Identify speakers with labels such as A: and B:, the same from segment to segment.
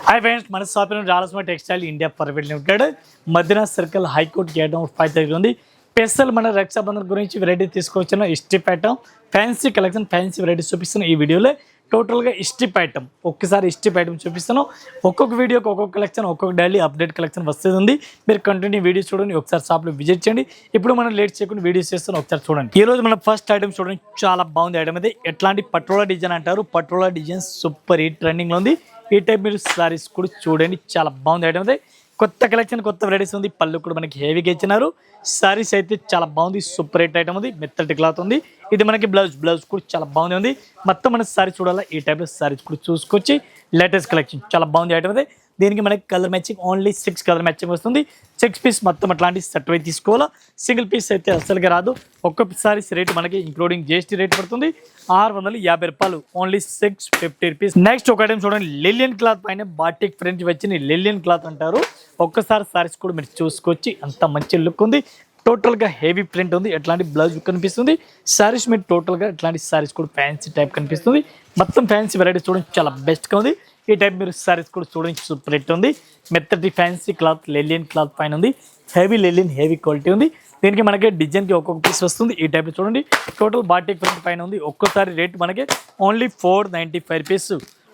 A: High friends मन shop Rayalaseema textile India private limited Madina circle high court gate number 5 దగ్గర ఉంది. Special మన రక్షాబంధన్ గురించి వెరైటీ తీసుకొచ్చిన strip item fancy collection fancy variety చూపిస్తున్న ఈ వీడియోలో టోటల్గా స్ట్రిప్ ఐటమ్ ఒక్కసారి స్ట్రిప్ ఐటమ్ చూపిస్తాను. ఒక్కొక్క వీడియోకి ఒక్కొక్క కలెక్షన్ ఒక్కొక్క డైలీ అప్డేట్ కలెక్షన్ వస్తుంది. మీరు కంటిన్యూ వీడియో చూడండి, ఒకసారి షాప్లో విజిట్ చేయండి. ఇప్పుడు మనం లేట్ చేయకుండా వీడియోస్ చేస్తాను, ఒకసారి చూడండి. ఈ రోజు మన ఫస్ట్ ఐటమ్ చూడండి, చాలా బాగుంది ఐటమ్ అయితే. ఎట్లాంటి పట్రోలా డిజైన్ అంటారు, పట్రోలా డిజైన్ సూపర్ హిట్ ట్రెండింగ్లో ఉంది. ఈ టైప్ మీరు సారీస్ కూడా చూడండి, చాలా బాగుంది ఐటమ్ అయితే. కొత్త కలెక్షన్ కొత్త వెరైటీస్ ఉంది. పళ్ళు కూడా మనకి హెవీగా ఇచ్చినారు. సారీస్ అయితే చాలా బాగుంది, సూపర్ హిట్ ఐటమ్ ఉంది. మెత్తటి క్లాత్ ఉంది. ఇది మనకి బ్లౌజ్ కూడా చాలా బాగుంది ఉంది. మొత్తం మన సారీ చూడాలా, ఈ టైప్ సారీస్ కూడా చూసుకొచ్చి లేటెస్ట్ కలెక్షన్ చాలా బాగుంది ఐటమ్ అయితే. దీనికి మనకి colour matching only 6 colour matching వస్తుంది. 6 పీస్ మొత్తం అట్లాంటి సెట్ అయి తీసుకోవాలా. సింగిల్ పీస్ అయితే అసలుగా రాదు. ఒక్కొక్క సారీస్ రేట్ మనకి ఇంక్లూడింగ్ GST రేట్ పడుతుంది 650 రూపాయలు, ఓన్లీ 650 రూపీస్. నెక్స్ట్ ఒక ఐటమ్ చూడండి, లిలియన్ క్లాత్ పైన బాటిక్ ఫ్రెంచ్ వచ్చిన లిలియన్ క్లాత్ అంటారు. ఒక్కసారి సారీస్ కూడా మీరు చూసుకొచ్చి అంత మంచి లుక్ ఉంది. టోటల్గా హెవీ ప్రింట్ ఉంది. ఎట్లాంటి బ్లౌజ్ కనిపిస్తుంది. సారీస్ మీరు టోటల్గా ఎట్లాంటి సారీస్ కూడా ఫ్యాన్సీ టైప్ కనిపిస్తుంది. మొత్తం ఫ్యాన్సీ వెరైటీ చూడండి, చాలా బెస్ట్గా ఉంది. ఈ టైప్ మీరు సారీస్ కూడా చూడండి, సూపర్ హిట్ ఉంది. మెత్తటి ఫ్యాన్సీ క్లాత్ లెలియన్ క్లాత్ పైన ఉంది. హెవీ లెలియన్ హెవీ క్వాలిటీ ఉంది. దీనికి మనకి డిజైన్కి ఒక్కొక్క పీస్ వస్తుంది. ఈ టైప్లో చూడండి, టోటల్ బాటిక్ ప్రింట్ పైన ఉంది. ఒక్కోసారి రేట్ మనకి ఓన్లీ 495 రూపీస్,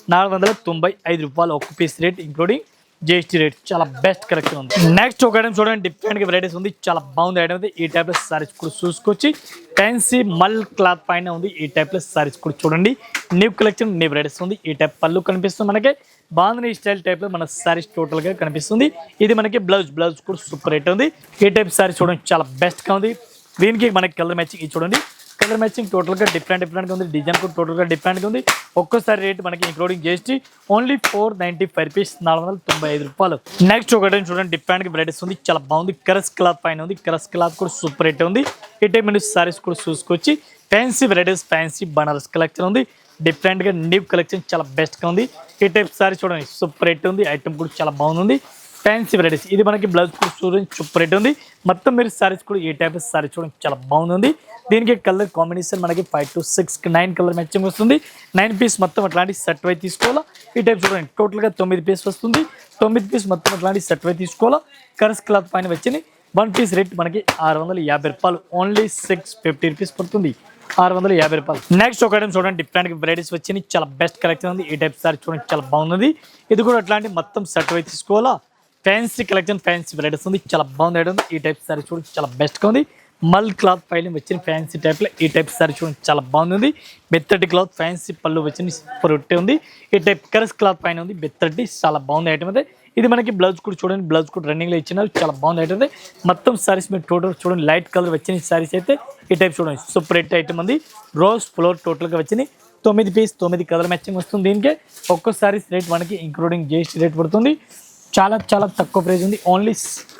A: 495 రూపాయలు ఒక్క piece rate including GST rate. చాలా బెస్ట్ కలెక్షన్ ఉంది. నెక్స్ట్ ఒక ఐటమ్ చూడండి, డిఫరెంట్ వెరైటీస్ ఉంది, చాలా బాగుంది ఐటమ్ ఉంది. ఈ టైప్ లో సారీస్ కూడా చూసుకొచ్చి ఫ్యాన్సీ మల్ క్లాత్ పైన ఉంది. ఈ టైప్ లో సారీస్ కూడా చూడండి, న్యూ కలెక్షన్ న్యూ వెరైటీస్ ఉంది. ఈ టైప్ పళ్ళు కనిపిస్తుంది మనకి. బాగుంది స్టైల్ టైప్ లో మన సారీస్ టోటల్ గా కనిపిస్తుంది. ఇది మనకి బ్లౌజ్ కూడా సూపర్ రేట్ ఉంది. ఈ టైప్ సారీస్ చూడండి, చాలా బెస్ట్ గా ఉంది. దీనికి మనకి కలర్ మ్యాచింగ్ ఇది చూడండి, కలర్ మ్యాచింగ్ టోటల్గా డిఫరెంట్గా ఉంది. డిజైన్ కూడా టోటల్గా డిఫరెంట్గా ఉంది. ఒక్కోసారి రేట్ మనకి ఇంక్లూడింగ్ GST ఓన్లీ 495 రూపీస్, 495 రూపాయలు. నెక్స్ట్ ఒకటి చూడండి, డిఫరెంట్గా వెరైటీస్ ఉంది, చాలా బాగుంది. కరస్ క్లాత్ పైన ఉంది. కరస్ క్లాత్ కూడా సూపర్ రేట్ ఉంది. ఈ టైప్ మీరు సారీస్ కూడా చూసుకొచ్చి fancy varieties fancy Banaras collection ఉంది. డిఫరెంట్గా న్యూ కలెక్షన్ చాలా బెస్ట్గా ఉంది. ఈ టైప్ సారీ చూడండి, సూపర్ రేట్ ఉంది. ఐటమ్ కూడా చాలా బాగుంది. ఫ్యాన్సీ వెరైటీస్ ఇది మనకి బ్లౌజ్ కూడా చూడండి, సూపర్ రేట్ ఉంది. మొత్తం మీరు సారీస్ కూడా ఈ టైప్ సారీ చూడండి, చాలా బాగుంది. దీనికి కలర్ కాంబినేషన్ మనకి 5 to 6 9 కలర్ మ్యాచింగ్ వస్తుంది. 9 పీస్ మొత్తం అట్లాంటి సెట్ వై తీసుకోవాలా. ఈ టైప్ చూడండి, టోటల్గా 9 పీస్ వస్తుంది. 9 పీస్ మొత్తం అట్లాంటి సెట్ వై తీసుకోవాలా. కరస్ క్లాత్ పైన వచ్చింది. 1 పీస్ రేట్ మనకి 650 రూపాయలు, ఓన్లీ 650 రూపీస్ పడుతుంది, 650 రూపాయలు. నెక్స్ట్ ఒక ఐటమ్ చూడండి, డిఫరెంట్ వెరైటీస్ వచ్చింది, చాలా బెస్ట్ కలెక్షన్ ఉంది. ఈ టైప్ సారీ చూడండి, చాలా బాగుంది. ఇది కూడా అట్లాంటి మొత్తం సెట్ వై తీసుకోవాలా. ఫ్యాన్సీ కలెక్షన్ ఫ్యాన్సీ వెరైటీస్ ఉంది, చాలా బాగుంది ఐటమ్. ఈ టైప్ సారీ చూడండి, చాలా బెస్ట్గా ఉంది. మల్ క్లాత్ పైన వచ్చిన ఫ్యాన్సీ టైప్లో ఈ టైప్ సారీ చూడండి, చాలా బాగుంది. మెత్తటి క్లాత్ ఫ్యాన్సీ పళ్ళు వచ్చింది, సూపర్ ఒట్టే ఉంది. ఈ టైప్ కరస్ క్లాత్ పైన ఉంది, మెత్తటి చాలా బాగుంది ఐటమ్ అయితే. ఇది మనకి బ్లౌజ్ కూడా చూడండి, బ్లౌజ్ కూడా రన్నింగ్లో ఇచ్చినారు, చాలా బాగుంది ఐటమ్ అయితే. మొత్తం సారీస్ మీరు టోటల్ చూడండి, లైట్ కలర్ వచ్చిన సారీస్ అయితే ఈ టైప్ చూడండి, సూపర్ హిట్ ఐటమ్ ఉంది. రోజ్ ఫ్లోర్ టోటల్గా వచ్చింది. 9 పీస్ 9 కలర్ మ్యాచింగ్ వస్తుంది. దీనికి ఒక్కో సారీస్ రేట్ మనకి ఇంక్లూడింగ్ GST రేట్ పడుతుంది. చాలా తక్కువ ప్రైస్ ఉంది, ఓన్లీ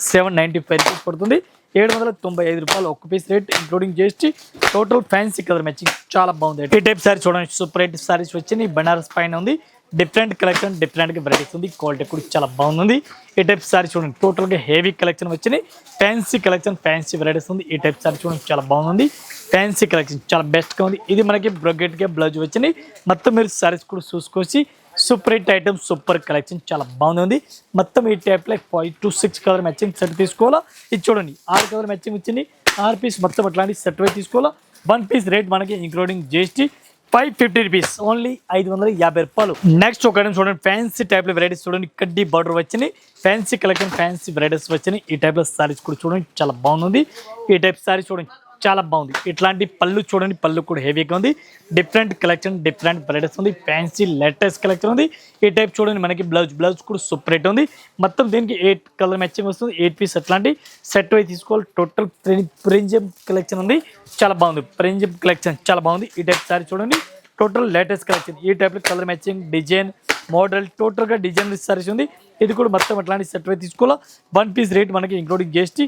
A: 795 రూపీస్ పడుతుంది, 795 రూపాయలు ఒక్క piece rate including GST. Total fancy colour matching చాలా బాగుంది. ఈ టైప్ సారీ చూడండి, సూపర్ హిట్ సారీస్ వచ్చింది. బనారస్ పైన ఉంది. డిఫరెంట్ కలెక్షన్ డిఫరెంట్గా వెరైటీస్ ఉంది. క్వాలిటీ కూడా చాలా బాగుంది. ఈ టైప్ సారీ చూడండి, టోటల్గా హెవీ కలెక్షన్ వచ్చింది. ఫ్యాన్సీ కలెక్షన్ ఫ్యాన్సీ వెరైటీస్ ఉంది. ఈ టైప్ సారీ చూడండి, చాలా బాగుంది. ఫ్యాన్సీ కలెక్షన్ చాలా బెస్ట్గా ఉంది. ఇది మనకి బ్రొకెట్గా బ్లౌజ్ వచ్చింది. మొత్తం మీరు సారీస్ కూడా చూసుకొచ్చి super hit item super collection చాలా బాగుంది. మొత్తం ఈ టైప్లో 5 to 6 కలర్ మ్యాచింగ్ సెట్ తీసుకోవాలా. ఇది చూడండి, 6 కలర్ మ్యాచింగ్ వచ్చింది. 6 పీస్ మొత్తం అట్లాంటి సెట్ వై తీసుకోవాలా. 1 పీస్ రేట్ మనకి ఇంక్లూడింగ్ GST 550 రూపీస్, ఓన్లీ 550 రూపాయలు. నెక్స్ట్ ఒక ఐటమ్ చూడండి, ఫ్యాన్సీ టైప్లో వెరైటీస్ చూడండి, కడ్డీ బార్డర్ వచ్చినాయి. ఫ్యాన్సీ కలెక్షన్ ఫ్యాన్సీ వెరైటీస్ వచ్చినాయి. ఈ టైప్లో సారీస్ కూడా చూడండి, చాలా బాగుంది. ఈ టైప్ సారీ చూడండి, చాలా బాగుంది. ఇట్లాంటి పళ్ళు చూడండి, పళ్ళు కూడా హెవీగా ఉంది. డిఫరెంట్ కలెక్షన్ డిఫరెంట్ వెరైటీస్ ఉంది. ఫ్యాన్సీ లేటెస్ట్ కలెక్షన్ ఉంది. ఈ టైప్ చూడండి, మనకి బ్లౌజ్ కూడా సూపర్ రేట్ ఉంది. మొత్తం దీనికి 8 కలర్ మ్యాచింగ్ వస్తుంది. 8 పీస్ అట్లాంటి సెట్ అయి తీసుకోవాలి. టోటల్ ప్రింజం కలెక్షన్ ఉంది, చాలా బాగుంది. ప్రింజం కలెక్షన్ చాలా బాగుంది. ఈ టైప్ సారీ చూడండి, టోటల్ లేటెస్ట్ కలెక్షన్. ఈ టైప్లో కలర్ మ్యాచింగ్ డిజైన్ మోడల్ టోటల్గా డిజైన్ సారీస్ ఉంది. ఇది కూడా మొత్తం అట్లాంటి సెట్ అయి తీసుకోవాలా. 1 పీస్ రేట్ మనకి ఇంక్లూడింగ్ GST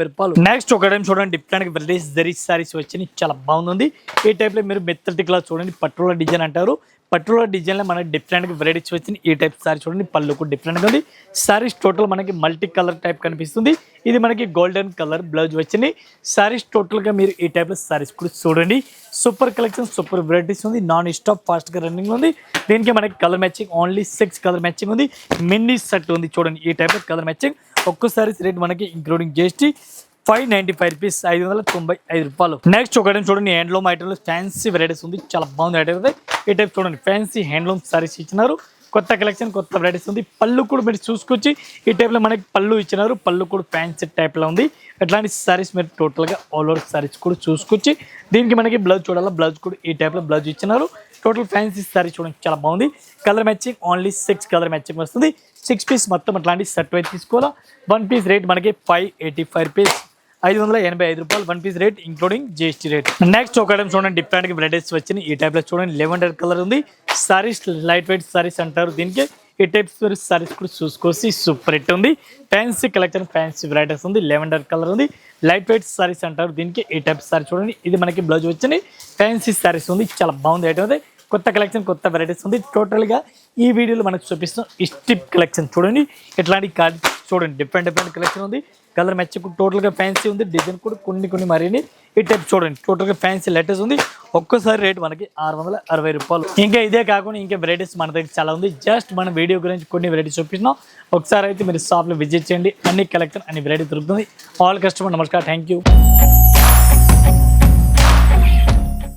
A: రూపాయలు. నెక్స్ట్ ఒక టైం చూడండి డిఫరెంట్ వెరైటీస్ జరీ సారీస్ వచ్చినాయి, చాలా బాగుంది. ఈ టైప్ లో మీరు మెత్తటి క్లాత్ చూడండి, పట్టుల డిజైన్ అంటారు. పట్టుల డిజైన్ లో మనకి డిఫరెంట్ వెరైటీస్ వచ్చింది. ఈ టైప్ సారీ చూడండి, పళ్ళు కూడా డిఫరెంట్ గా ఉంది. సారీస్ టోటల్ మనకి మల్టీ కలర్ టైప్ కనిపిస్తుంది. ఇది మనకి గోల్డెన్ కలర్ బ్లౌజ్ వచ్చింది. సారీస్ టోటల్ గా మీరు ఈ టైప్ లో సారీస్ కూడా చూడండి. సూపర్ కలెక్షన్, సూపర్ వెరైటీస్ ఉంది. నాన్ స్టాప్ ఫాస్ట్ గా రన్నింగ్ ఉంది. దీనికి మనకి colour matching only 6 colour matching ఉంది. మినీ సెట్ ఉంది చూడండి, ఈ టైప్ లో కలర్ మ్యాచింగ్. ఒక్కసారి రేట్ మనకి ఇంక్లూడింగ్ జిఎస్టీ 595 రూపీస్, 595 రూపాయలు. నెక్స్ట్ ఒక టైం చూడండి హ్యాండ్లూమ్ ఐటమ్లో ఫ్యాన్సీ వెరైటీస్ ఉంది, చాలా బాగుంది ఐటమ్ అయితే. ఈ టైప్ చూడండి ఫ్యాన్సీ హ్యాండ్లూమ్ సారీస్ ఇచ్చినారు. కొత్త కలెక్షన్, కొత్త వెరైటీస్ ఉంది. పళ్ళు కూడా మీరు చూసుకొచ్చి ఈ టైప్లో మనకి పళ్ళు ఇచ్చినారు. పళ్ళు కూడా ఫ్యాన్సీ టైప్లో ఉంది. అట్లాంటి సారీస్ మీరు టోటల్గా ఆల్ ఓవర్ సారీస్ కూడా చూసుకొచ్చి దీనికి మనకి బ్లౌజ్ చూడాలా, బ్లౌజ్ కూడా ఈ టైప్లో బ్లౌజ్ ఇచ్చినారు. టోటల్ ఫ్యాన్సీ సారీ చూడండి, చాలా బాగుంది. Colour matching only 6 colour matching వస్తుంది. 6 పీస్ మొత్తం అట్లాంటి సెట్ అయితే తీసుకోవాలా. 1 పీస్ రేట్ మనకి 585 రూపీస్, 585 రూపాయలు. 1 piece rate including GST rate. Next ఒక ఐటమ్ చూడండి డిఫరెంట్ వెరైటీస్ వచ్చినాయి. ఈ టైప్ లో చూడండి లెవెండర్ కలర్ ఉంది. సారీస్ లైట్ వెయిట్ సారీస్ అంటారు దీనికి. ఈ టైప్స్ సారీస్ కూడా చూసుకోసి సూపర్ హిట్ ఉంది. ఫ్యాన్సీ కలెక్షన్, ఫ్యాన్సీ వెరైటీస్ ఉంది. లెవెండర్ కలర్ ఉంది. లైట్ వెయిట్ సారీస్ అంటారు దీనికి. ఈ టైప్ సారీ చూడండి, ఇది మనకి బ్లౌజ్ వచ్చింది. ఫ్యాన్సీ సారీస్ ఉంది, చాలా బాగుంది ఐటమ్ అయితే. కొత్త కలెక్షన్, కొత్త వెరైటీస్ ఉంది. టోటల్గా ఈ వీడియోలో మనకు చూపిస్తాం స్టిప్ కలెక్షన్ చూడండి. ఇట్లాంటి కార్డ్ చూడండి, డిఫరెంట్ కలెక్షన్ ఉంది. కలర్ మ్యాచ్ టోటల్గా ఫ్యాన్సీ ఉంది. డిజైన్ కూడా కొన్ని మరిన్ని ఈ టైప్ చూడండి. టోటల్గా ఫ్యాన్సీ లెటర్స్ ఉంది. ఒక్కసారి రేట్ మనకి 660 రూపాయలు. ఇంకా ఇదే కాకుండా ఇంకా వెరైటీస్ మన దగ్గర చాలా ఉంది. జస్ట్ మన వీడియో గురించి కొన్ని వెరైటీస్ చూపిస్తున్నాం. ఒకసారి అయితే మీరు షాప్లో విజిట్ చేయండి. అన్ని కలెక్షన్, అన్ని వెరైటీ దొరుకుతుంది. ఆల్ కస్టమర్ నమస్కారం, థ్యాంక్ యూ.